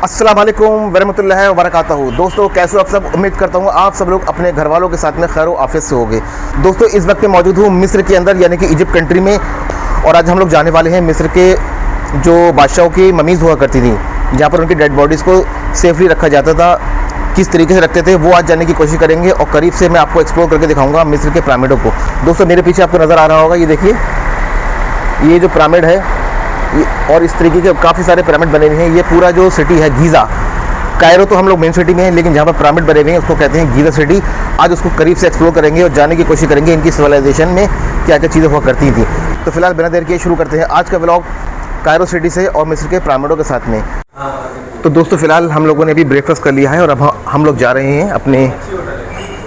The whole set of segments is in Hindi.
अस्सलाम वालेकुम वरहमतुल्लाहि वबरकातुहू। दोस्तों कैसे हो आप सब। उम्मीद करता हूँ आप सब लोग अपने घर वालों के साथ में खैर आफियत से होंगे। दोस्तों इस वक्त मैं मौजूद हूँ मिस्र के अंदर यानी कि इजिप्ट कंट्री में, और आज हम लोग जाने वाले हैं मिस्र के जो बादशाहों की ममीज़ हुआ करती थी, जहाँ पर उनकी डेड बॉडीज़ को सेफली रखा जाता था, किस तरीके से रखते थे वो आज जानने की कोशिश करेंगे। और करीब से मैं आपको एक्सप्लोर करके दिखाऊँगा मिस्र के पिरामिडों को। दोस्तों मेरे पीछे आपको नज़र आ रहा होगा, ये देखिए ये जो पिरामिड है, और इस तरीके के काफ़ी सारे पिरामिड बने हुए हैं। ये पूरा जो सिटी है गीज़ा, कायरो तो हम लोग मेन सिटी में हैं, लेकिन जहाँ पर पिरामिड बने हुए हैं उसको कहते हैं गीज़ा सिटी। आज उसको करीब से एक्सप्लोर करेंगे और जानने की कोशिश करेंगे इनकी सिविलाइजेशन में क्या क्या चीज़ें हुआ करती थी। तो फिलहाल बिना देर किए शुरू करते हैं आज का व्लॉग कायरो सिटी से और मिस्र के पिरामिडों के साथ में। तो दोस्तों फ़िलहाल हम लोगों ने अभी ब्रेकफास्ट कर लिया है और अब हम लोग जा रहे हैं अपने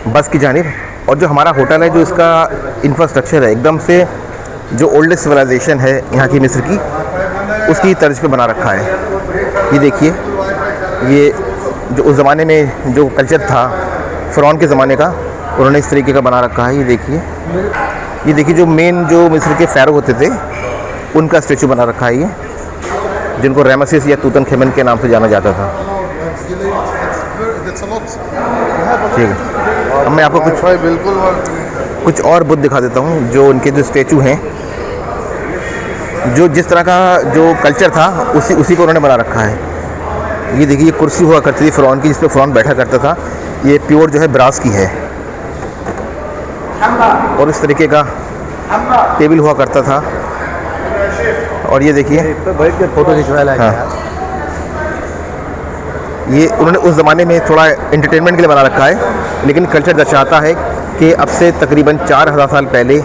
बस की जानिब। और जो हमारा होटल है, जो इसका इंफ्रास्ट्रक्चर है, एकदम से जो ओल्डेस्ट सिविलाइजेशन है यहाँ की मिस्र की, उसकी तर्ज पे बना रखा है। ये देखिए, ये जो उस ज़माने में जो कल्चर था फ़िरौन के ज़माने का, उन्होंने इस तरीके का बना रखा है। ये देखिए जो मेन जो मिस्र के फ़ाराओ होते थे उनका स्टेचू बना रखा है, ये जिनको रामेसेस या तूतनखामन के नाम से जाना जाता था। ठीक है, अब मैं आपको कुछ और बुद्ध दिखा देता हूँ जो उनके जो स्टेचू हैं, जो जिस तरह का जो कल्चर था उसी को उन्होंने बना रखा है। ये देखिए, ये कुर्सी हुआ करती थी फ़िरौन की, जिस पर फ़िरौन बैठा करता था। ये प्योर जो है ब्रास की है, और इस तरीके का टेबल हुआ करता था। और ये देखिए फोटो खिंचवाया। हाँ, ये उन्होंने उस ज़माने में थोड़ा एंटरटेनमेंट के लिए बना रखा है, लेकिन कल्चर दर्शाता है कि अब से तकरीबन 4000 साल पहले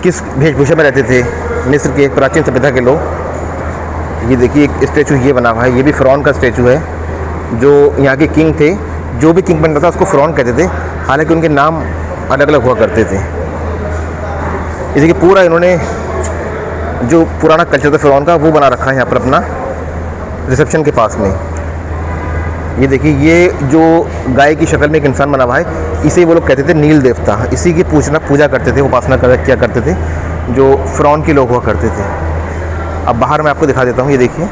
किस वेशभूषा में रहते थे मिस्र के प्राचीन सभ्यता के लोग। ये देखिए एक स्टैचू ये बना हुआ है, ये भी फ़िरौन का स्टैचू है। जो यहाँ के किंग थे, जो भी किंग बनता था उसको फ़िरौन कहते थे, हालांकि उनके नाम अलग अलग हुआ करते थे। ये देखिए पूरा इन्होंने जो पुराना कल्चर था फ़िरौन का वो बना रखा है यहाँ पर अपना रिसेप्शन के पास में। ये देखिए, ये जो गाय की शक्ल में एक इंसान बना हुआ है, इसे वो लोग कहते थे नील देवता। इसी की पूजा करते थे, उपासना किया करते थे जो फ़िरौन के लोग हुआ करते थे। अब बाहर मैं आपको दिखा देता हूँ, ये देखिए।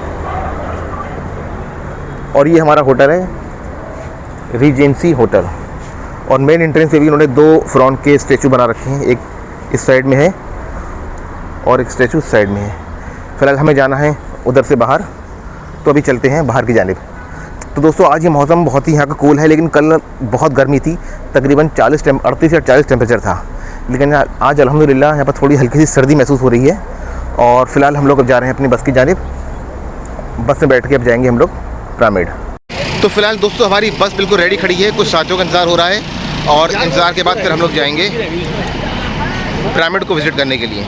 और ये हमारा होटल है रीजेंसी होटल, और मेन एंट्रेंस पे भी उन्होंने 2 फ़िरौन के स्टैचू बना रखे हैं, एक इस साइड में है और एक स्टैचू इस साइड में है। फ़िलहाल हमें जाना है उधर से बाहर, तो अभी चलते हैं बाहर की जानिब। तो दोस्तों आज ये मौसम बहुत ही यहाँ का कूल है, लेकिन कल बहुत गर्मी थी, तकरीबन 38 या 40 टेम्परेचर था। लेकिन आज अल्हम्दुलिल्लाह यहाँ पर थोड़ी हल्की सी सर्दी महसूस हो रही है। और फ़िलहाल हम लोग अब जा रहे हैं अपनी बस की जानिब। बस में बैठ के अब जाएंगे हम लोग पिरामिड। तो फ़िलहाल दोस्तों हमारी बस बिल्कुल रेडी खड़ी है, कुछ साथियों का इंतज़ार हो रहा है, और इंतज़ार के बाद फिर हम लोग जाएंगे पिरामिड को विज़िट करने के लिए।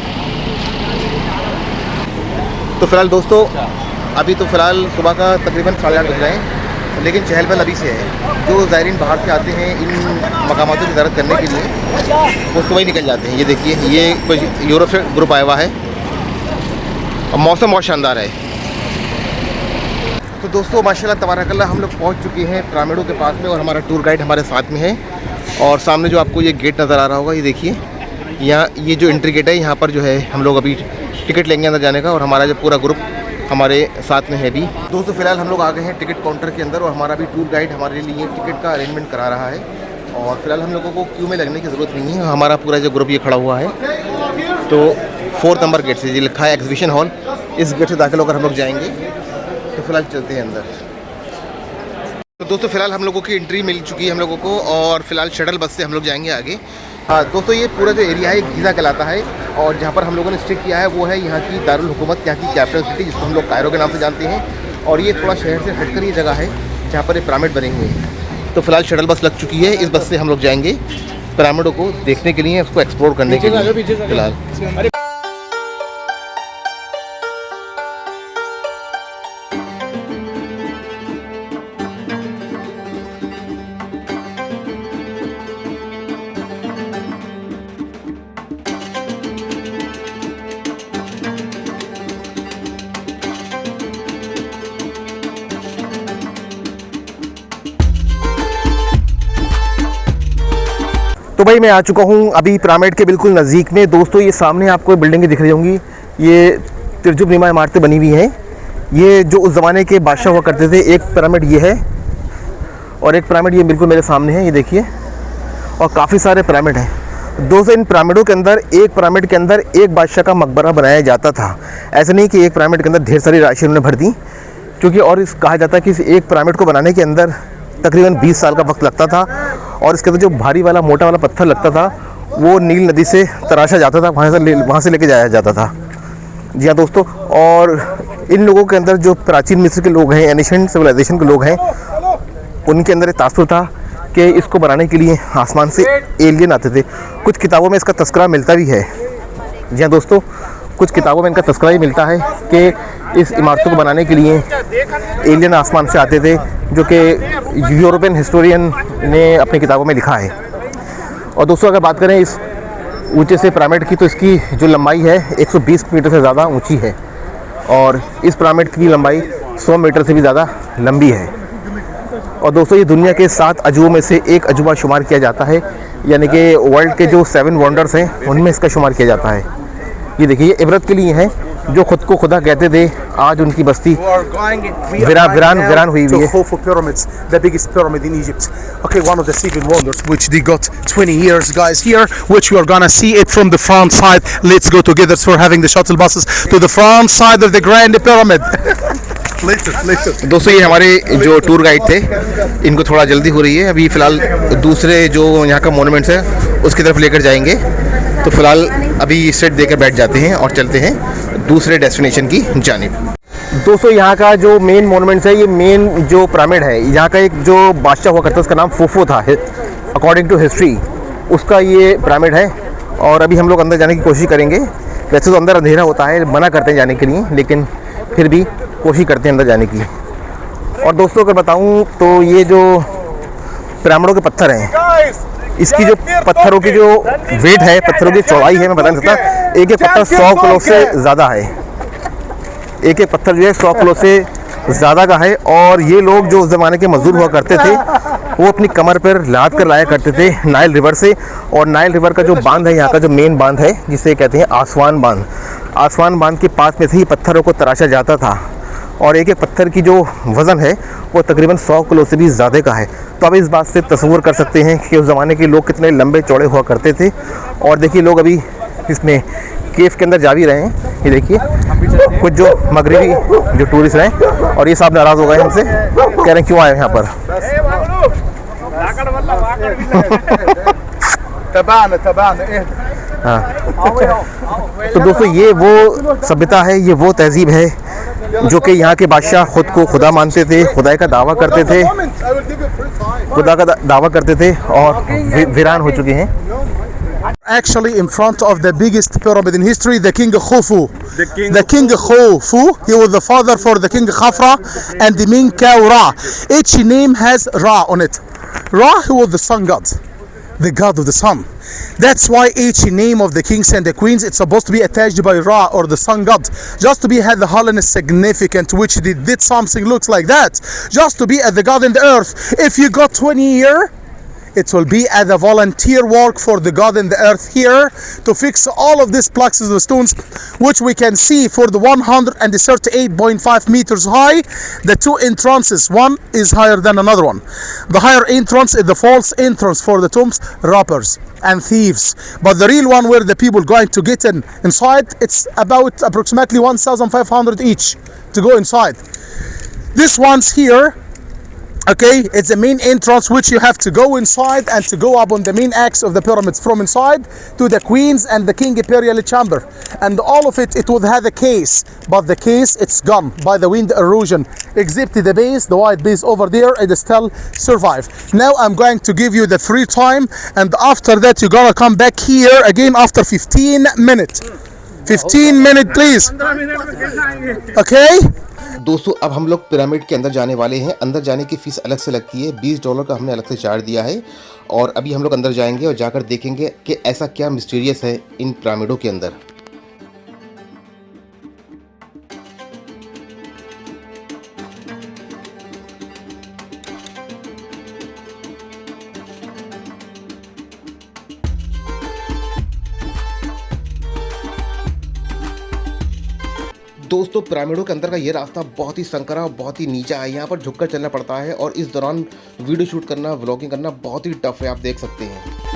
तो फ़िलहाल दोस्तों अभी तो फ़िलहाल सुबह का तकरीबन 8:30 बज रहे हैं, लेकिन चहल पहल अभी से है। जो ज़ायरीन बाहर से आते हैं इन मकामातों की ज़ियारत करने के लिए, वो सुबह ही निकल जाते हैं। ये देखिए, ये कुछ यूरोप से ग्रुप आया हुआ है, और मौसम बहुत शानदार है। तो दोस्तों माशाल्लाह तबारकल्लाह हम लोग पहुंच चुके हैं पिरामिडों के पास में, और हमारा टूर गाइड हमारे साथ में है। और सामने जो आपको ये गेट नज़र आ रहा होगा, ये देखिए, यहाँ ये जो एंट्री गेट है, यहाँ पर जो है हम लोग अभी टिकट लेंगे अंदर जाने का, और हमारा जो पूरा ग्रुप हमारे साथ में है भी। दोस्तों फ़िलहाल हम लोग आ गए हैं टिकट काउंटर के अंदर, और हमारा भी टूर गाइड हमारे लिए टिकट का अरेंजमेंट करा रहा है। और फिलहाल हम लोगों को क्यू में लगने की ज़रूरत नहीं है, हमारा पूरा जो ग्रुप ये खड़ा हुआ है। तो 4 नंबर गेट से ये लिखा है एग्जीबिशन हॉल, इस गेट से दाखिल होकर हम लोग जाएंगे। तो फिलहाल चलते हैं अंदर। तो दोस्तों फ़िलहाल हम लोगों की एंट्री मिल चुकी है हम लोगों को, और फिलहाल शटल बस से हम लोग जाएंगे आगे। हाँ दोस्तों, ये पूरा जो एरिया है गीज़ा कहलाता है, और जहाँ पर हम लोगों ने स्टे किया है वो है यहाँ की दारुल हुकूमत, यहाँ की कैपिटल सिटी, जिसको हम लोग कायरो के नाम से जानते हैं। और ये थोड़ा शहर से हटकर ये जगह है जहाँ पर ये पिरामिड बने हुए हैं। तो फिलहाल शटल बस लग चुकी है, इस बस से हम लोग जाएंगे पिरामिडों को देखने के लिए, उसको एक्सप्लोर करने के लिए। फिलहाल तो भाई मैं आ चुका हूँ अभी पिरामिड के बिल्कुल नज़दीक में। दोस्तों ये सामने आपको बिल्डिंगें दिख रही होंगी, ये तिरजुब नुमा इमारतें बनी हुई हैं। ये जो उस ज़माने के बादशाह हुआ करते थे, एक पिरामिड ये है और एक पिरामिड ये बिल्कुल मेरे सामने है, ये देखिए, और काफ़ी सारे पिरामिड हैं। दोस्तों इन पिरामिडों के अंदर, एक पिरामिड के अंदर एक बादशाह का मकबरा बनाया जाता था। ऐसा नहीं कि एक पिरामिड के अंदर ढेर सारी राशि उन्होंने भर दी, क्योंकि और इस कहा जाता है कि इस एक पिरामिड को बनाने के अंदर तकरीबन 20 साल का वक्त लगता था, और इसके अंदर जो भारी वाला मोटा वाला पत्थर लगता था वो नील नदी से तराशा जाता था, वहाँ से लेके जाया जाता था। जी हाँ दोस्तों, और इन लोगों के अंदर जो प्राचीन मिस्र के लोग हैं, एनिशेंट सिविलाइजेशन के लोग हैं, उनके अंदर एक तासुर था कि इसको बनाने के लिए आसमान से एलियन आते थे। कुछ किताबों में इसका तस्करा मिलता भी है। जी हाँ दोस्तों, कुछ किताबों में इनका तस्करा ही मिलता है कि इस इमारतों को बनाने के लिए एलियन आसमान से आते थे, जो कि यूरोपियन हिस्टोरियन ने अपनी किताबों में लिखा है। और दोस्तों अगर बात करें इस ऊंचे से पिरामिड की, तो इसकी जो लंबाई है 120 मीटर से ज़्यादा ऊंची है, और इस पिरामिड की लंबाई 100 मीटर से भी ज़्यादा लंबी है। और दोस्तों ये दुनिया के 7 अजूबों में से एक अजूबा शुमार किया जाता है, यानी कि वर्ल्ड के जो 7 वंडर्स हैं उनमें इसका शुमार किया जाता है। ये देखिए, ये इबरत के लिए हैं, जो खुद को खुदा कहते थे, आज उनकी बस्ती वीरान हुई हुई है। Khufu pyramids, the biggest pyramid in Egypt. Okay, one of the 7 wonders which they got 20 years, guys, here, which we are gonna see it from the front side. Let's go together for having the shuttle buses to the front side of the Grand Pyramid. Later. दोस्तों ये हमारे जो टूर गाइड थे, इनको थोड़ा जल्दी हो रही है, अभी फ़िलहाल दूसरे जो यहाँ का मोनूमेंट्स है उसकी तरफ लेकर जाएंगे। तो फ़िलहाल अभी सेट देकर बैठ जाते हैं और चलते हैं दूसरे डेस्टिनेशन की जानिब। दोस्तों यहाँ का जो मेन मोनूमेंट्स है, ये मेन जो पिरामिड है, यहाँ का एक जो बादशाह हुआ करता है उसका नाम फूफू था, अकॉर्डिंग टू हिस्ट्री, उसका ये पिरामिड है। और अभी हम लोग अंदर जाने की कोशिश करेंगे। वैसे तो अंदर अंधेरा होता है, मना करते हैं जाने के लिए, लेकिन फिर भी कोशिश करते हैं अंदर जाने की। और दोस्तों अगर बताऊँ तो ये जो पिरामिडों के पत्थर हैं, इसकी जो पत्थरों की जो वेट है, पत्थरों की चौड़ाई है, मैं बता नहीं सकता। एक एक पत्थर 100 किलो से ज़्यादा है, एक एक पत्थर जो है 100 किलो से ज़्यादा का है। और ये लोग जो उस ज़माने के मजदूर हुआ करते थे, वो अपनी कमर पर लाद कर लाया करते थे नाइल रिवर से। और नाइल रिवर का जो बांध है, यहाँ का जो मेन बांध है, जिसे कहते हैं आसवान बांध, आसवान बांध के पास में से ही पत्थरों को तराशा जाता था। और एक एक पत्थर की जो वज़न है वो तकरीबन 100 किलो से भी ज़्यादा का है। तो आप इस बात से तस्वीर कर सकते हैं कि उस ज़माने के लोग कितने लंबे चौड़े हुआ करते थे। और देखिए लोग अभी इसमें केव के अंदर जा भी रहे हैं। ये देखिए कुछ जो मगरबी जो टूरिस्ट हैं, और ये साहब नाराज़ हो गए हमसे, कह रहे हैं क्यों आए यहाँ पर। हाँ तो दोस्तों ये वो सभ्यता है, ये वो तहजीब है जो कि यहाँ के बादशाह खुद को खुदा मानते थे, खुदा का दावा करते थे, खुदा का दावा करते थे, और वीरान हो चुके हैं। Actually, in front of the biggest pyramid in history, the King Khufu. The King Khufu, he was the father for the King Khafra and the main cow Ra. Each name has Ra on it. Ra, he was the sun god, the god of the sun. That's why each name of the kings and the queens, it's supposed to be attached by Ra or the sun god, just to be had the holiness significant, which they did something looks like that, just to be at the god in the earth. If you got 20 years, it will be as a volunteer work for the God in the earth here to fix all of these blocks of the stones, which we can see for the 138.5 meters high. The 2 entrances, one is higher than another one. The higher entrance is the false entrance for the tombs, robbers and thieves. But the real one where the people going to get inside, it's about approximately 1,500 each to go inside. This one's here. Okay, it's the main entrance which you have to go inside and to go up on the main axis of the pyramids from inside to the queens and the king imperial chamber. And all of it would have a case, but the case it's gone by the wind erosion. Except the base, the white base over there, it still survive. Now I'm going to give you the free time, and after that you're gonna come back here again after 15 minutes. 15 minutes please. Okay? दोस्तों अब हम लोग पिरामिड के अंदर जाने वाले हैं। अंदर जाने की फ़ीस अलग से लगती है, $20 का हमने अलग से चार्ज दिया है। और अभी हम लोग अंदर जाएंगे और जाकर देखेंगे कि ऐसा क्या मिस्टीरियस है इन पिरामिडों के अंदर। दोस्तों पिरामिडों के अंदर का ये रास्ता बहुत ही संकरा और बहुत ही नीचा है। यहाँ पर झुककर चलना पड़ता है और इस दौरान वीडियो शूट करना, व्लॉगिंग करना बहुत ही टफ है, आप देख सकते हैं।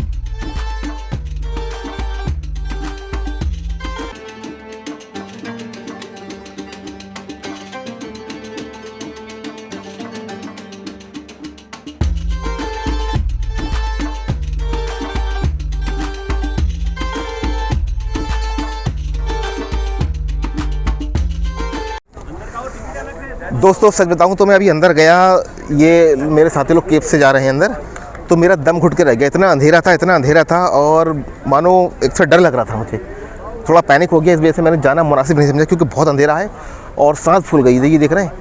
दोस्तों सच बताऊं तो मैं अभी अंदर गया, ये मेरे साथी लोग केव से जा रहे हैं अंदर, तो मेरा दम घुट के रह गया। इतना अंधेरा था और मानो एक से डर लग रहा था मुझे, थोड़ा पैनिक हो गया। इस वजह से मैंने जाना मुनासिब नहीं समझा क्योंकि बहुत अंधेरा है और सांस फूल गई। ये देख रहे हैं,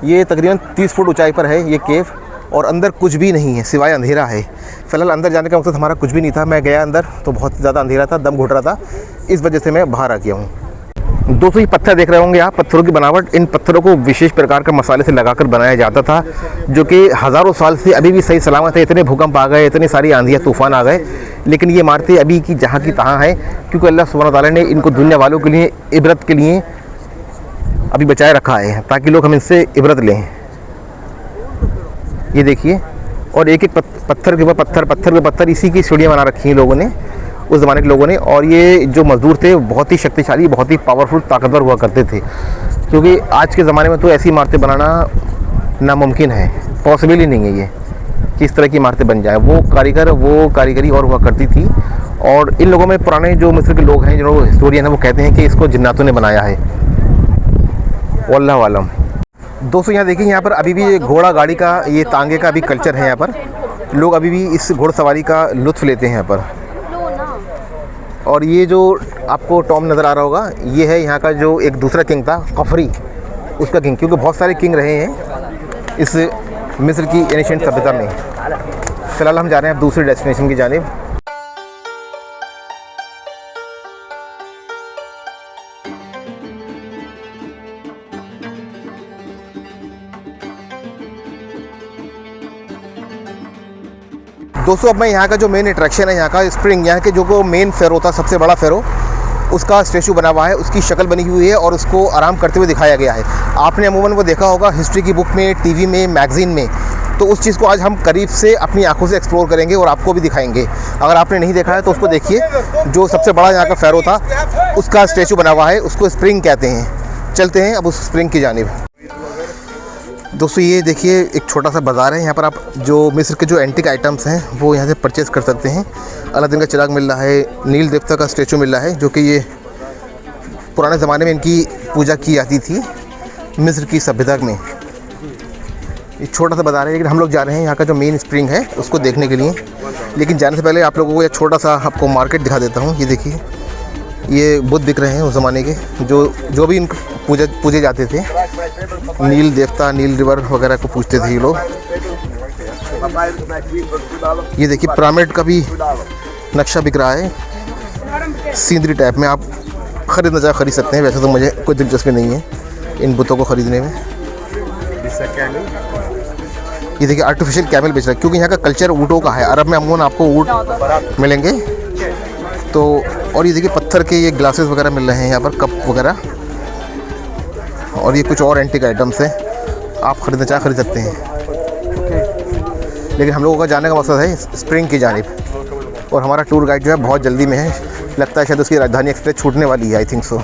ये तकरीबन 30 फुट ऊंचाई पर है ये केव और अंदर कुछ भी नहीं है सिवाय अंधेरा है। फ़िलहाल अंदर जाने का मकसद हमारा कुछ भी नहीं था। मैं गया अंदर तो बहुत ज़्यादा अंधेरा था, दम घुट रहा था, इस वजह से मैं बाहर आ गया हूँ। दोस्तों ये पत्थर देख रहे होंगे आप, पत्थरों की बनावट, इन पत्थरों को विशेष प्रकार के मसाले से लगाकर बनाया जाता था जो कि हज़ारों साल से अभी भी सही सलामत है। इतने भूकंप आ गए, इतनी सारी आंधियाँ तूफान आ गए, लेकिन ये इमारतें अभी की जहाँ की तहाँ हैं क्योंकि अल्लाह सुब्हान तआला ने इनको दुनिया वालों के लिए इबरत के लिए अभी बचाए रखा है ताकि लोग हम इनसे इबरत लें। ये देखिए, और एक एक पत्थर के ऊपर पत्थर इसी की सीढ़ियाँ बना रखी हैं लोगों ने, उस ज़माने के लोगों ने। और ये जो मज़दूर थे बहुत ही शक्तिशाली, बहुत ही पावरफुल, ताकतवर हुआ करते थे क्योंकि आज के ज़माने में तो ऐसी इमारतें बनाना नामुमकिन है, पॉसिबल ही नहीं है ये कि इस तरह की इमारतें बन जाए। वो कारीगरी और हुआ करती थी। और इन लोगों में पुराने जो मिस्र के लोग हैं, जो हिस्टोरियन हैं, वो कहते हैं कि इसको जिन्नातों ने बनाया है, वल्लाहु आलम। दोस्तों यहाँ देखिए, यहाँ पर अभी भी ये घोड़ा गाड़ी का, ये तांगे का भी कल्चर है। यहाँ पर लोग अभी भी इस घोड़सवारी का लुत्फ़ लेते हैं यहाँ पर। और ये जो आपको टॉम नज़र आ रहा होगा, ये है यहाँ का जो एक दूसरा किंग था, कफरी, उसका किंग, क्योंकि बहुत सारे किंग रहे हैं इस मिस्र की एंशिएंट सभ्यता में। फ़िलहाल हम जा रहे हैं अब दूसरी डेस्टिनेशन की जानिब। दोस्तों अब मैं यहाँ का जो मेन अट्रैक्शन है, यहाँ का स्प्रिंग, यहाँ के जो मेन फ़ेरो था, सबसे बड़ा फ़ेरो, उसका स्टैचू बना हुआ है, उसकी शक्ल बनी हुई है और उसको आराम करते हुए दिखाया गया है। आपने अमूमन वो देखा होगा हिस्ट्री की बुक में, टीवी में, मैगज़ीन में, तो उस चीज़ को आज हम करीब से अपनी आंखों से एक्सप्लोर करेंगे और आपको भी दिखाएंगे। अगर आपने नहीं देखा है तो उसको देखिए। जो सबसे बड़ा यहाँ का फ़ेरो था उसका स्टैचू बना हुआ है, उसको स्प्रिंग कहते हैं। चलते हैं अब उस स्प्रिंग की जानिब। दोस्तों ये देखिए, एक छोटा सा बाज़ार है। यहाँ पर आप जो मिस्र के जो एंटिक आइटम्स हैं वो यहाँ से परचेज़ कर सकते हैं। अलादीन का चिराग मिल रहा है, नील देवता का स्टैचू मिल रहा है, जो कि ये पुराने ज़माने में इनकी पूजा की जाती थी मिस्र की सभ्यता में। एक छोटा सा बाज़ार है, लेकिन हम लोग जा रहे हैं यहाँ का जो मेन स्प्रिंग है उसको देखने के लिए। लेकिन जाने से पहले आप लोगों को ये छोटा सा आपको मार्केट दिखा देता हूँ। ये देखिए, ये बुद्ध दिख रहे हैं उस ज़माने के, जो भी इनको पूजे जाते थे। नील देवता, नील रिवर वगैरह को पूछते थे ये लोग। ये देखिए, पिरामिड का भी नक्शा बिक रहा है सीनरी टाइप में। आप ख़रीदना चाहे ख़रीद सकते हैं, वैसे तो मुझे कोई दिलचस्पी नहीं है इन बुतों को ख़रीदने में। ये देखिए, आर्टिफिशियल कैमल बेच रहा है क्योंकि यहाँ का कल्चर ऊँटों का है। अरब में अमूमन आपको ऊँट मिलेंगे तो। और ये देखिए, पत्थर के ये ग्लासेस वगैरह मिल रहे हैं यहाँ पर, कप वगैरह, और ये कुछ और एंटिक आइटम्स हैं, आप ख़रीदना चाहे ख़रीद सकते हैं। लेकिन हम लोगों का जाने का मकसद है स्प्रिंग की जानिब, और हमारा टूर गाइड जो है बहुत जल्दी में है, लगता है शायद उसकी राजधानी एक्सप्रेस छूटने वाली है, आई थिंक सो।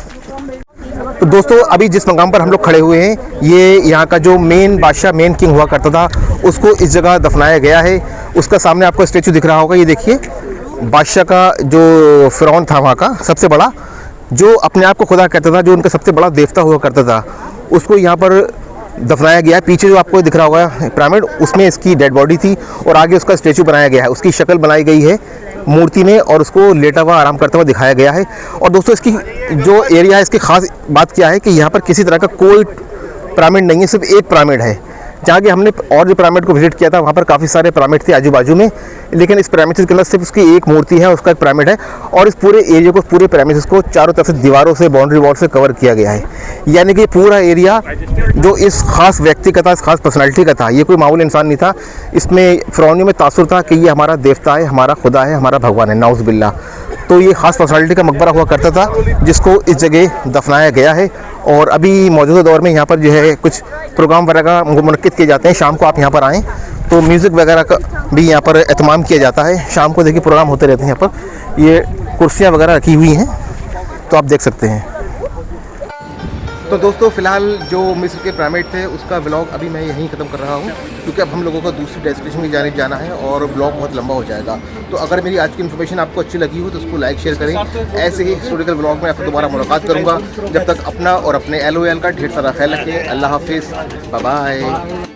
तो दोस्तों अभी जिस मकाम पर हम लोग खड़े हुए हैं, ये यहाँ का जो मेन बादशाह, मेन किंग हुआ करता था, उसको इस जगह दफनाया गया है। उसका सामने आपको स्टैचू दिख रहा होगा, ये देखिए, बादशाह का जो फ़िरौन था वहाँ का सबसे बड़ा, जो अपने आप को खुदा कहता था, जो उनका सबसे बड़ा देवता हुआ करता था, उसको यहाँ पर दफनाया गया है। पीछे जो आपको दिख रहा होगा पिरामिड, उसमें इसकी डेड बॉडी थी और आगे उसका स्टैचू बनाया गया है। उसकी शक्ल बनाई गई है मूर्ति में और उसको लेटा हुआ, आराम करता हुआ दिखाया गया है। और दोस्तों इसकी जो एरिया है, इसकी ख़ास बात क्या है कि यहाँ पर किसी तरह का कोई पिरामिड नहीं है, सिर्फ एक पिरामिड है। जहाँ कि हमने और जो पिरामिड को विजिट किया था वहाँ पर काफ़ी सारे पिरामिड थे आजू बाजू में, लेकिन इस पिरामिड के अंदर सिर्फ उसकी एक मूर्ति है, उसका एक पिरामिड है। और इस पूरे एरिया को, पूरे पिरामिड को चारों तरफ से दीवारों से, बाउंड्री वॉल से कवर किया गया है। यानी कि पूरा एरिया जो इस खास व्यक्ति का था, इस खास पर्सनैलिटी का था, ये कोई मामूली इंसान नहीं था। इसमें फ़िरौनियों में तासुर था कि ये हमारा देवता है, हमारा खुदा है, हमारा भगवान है, नाउज़ बिल्लाह। तो ये ख़ास पर्सनैलिटी का मकबरा हुआ करता था जिसको इस जगह दफनाया गया है। और अभी मौजूदा दौर में यहाँ पर जो है कुछ प्रोग्राम वगैरह मुनक्किद किए जाते हैं। शाम को आप यहाँ पर आएँ तो म्यूज़िक वगैरह का भी यहाँ पर एहतमाम किया जाता है। शाम को देखिए प्रोग्राम होते रहते हैं यहाँ पर। ये कुर्सियाँ वगैरह रखी हुई हैं तो आप देख सकते हैं। तो दोस्तों फ़िलहाल जो मिस्र के पिरामिड थे उसका व्लॉग अभी मैं यहीं ख़त्म कर रहा हूँ, क्योंकि अब हम लोगों को दूसरी डेस्टिनेशन में जाना है और ब्लॉग बहुत लंबा हो जाएगा। तो अगर मेरी आज की इन्फॉर्मेशन आपको अच्छी लगी हो तो उसको लाइक शेयर करें। ऐसे ही हिस्टोरिकल ब्लॉग में आपसे दोबारा मुलाकात करूँगा। जब तक अपना और अपने LOL का ढेर सारा ख्याल रखें। अल्लाह हाफिज़, बाय बाय।